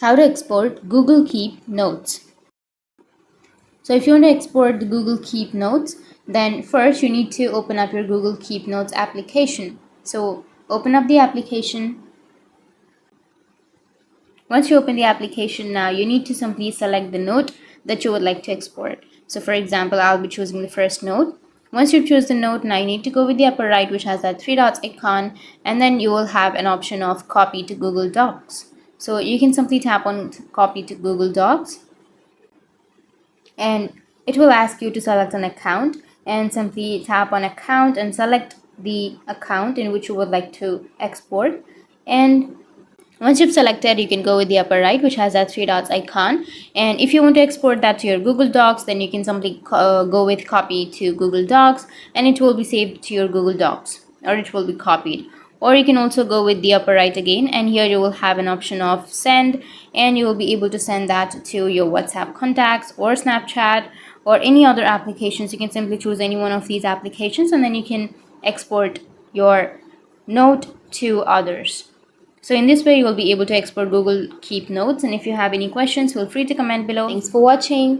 How to export Google Keep Notes. So if you want to export the Google Keep Notes, then first you need to open up your Google Keep Notes application. So open up the application. Once you open the application, now you need to simply select the note that you would like to export. So for example, I'll be choosing the first note. Once you choose the note, now you need to go with the upper right, which has that three dots icon, and then you will have an option of copy to Google Docs. So you can simply tap on copy to Google Docs, and it will ask you to select an account, and simply tap on account and select the account in which you would like to export. And once you've selected, you can go with the upper right, which has that three dots icon, and if you want to export that to your Google Docs, then you can simply go with copy to Google Docs, and it will be saved to your Google Docs, or it will be copied. Or you can also go with the upper right again, and here you will have an option of send, and you will be able to send that to your WhatsApp contacts or Snapchat or any other applications. You can simply choose any one of these applications, and then you can export your note to others. So in this way, you will be able to export Google Keep Notes. And if you have any questions, feel free to comment below. Thanks for watching.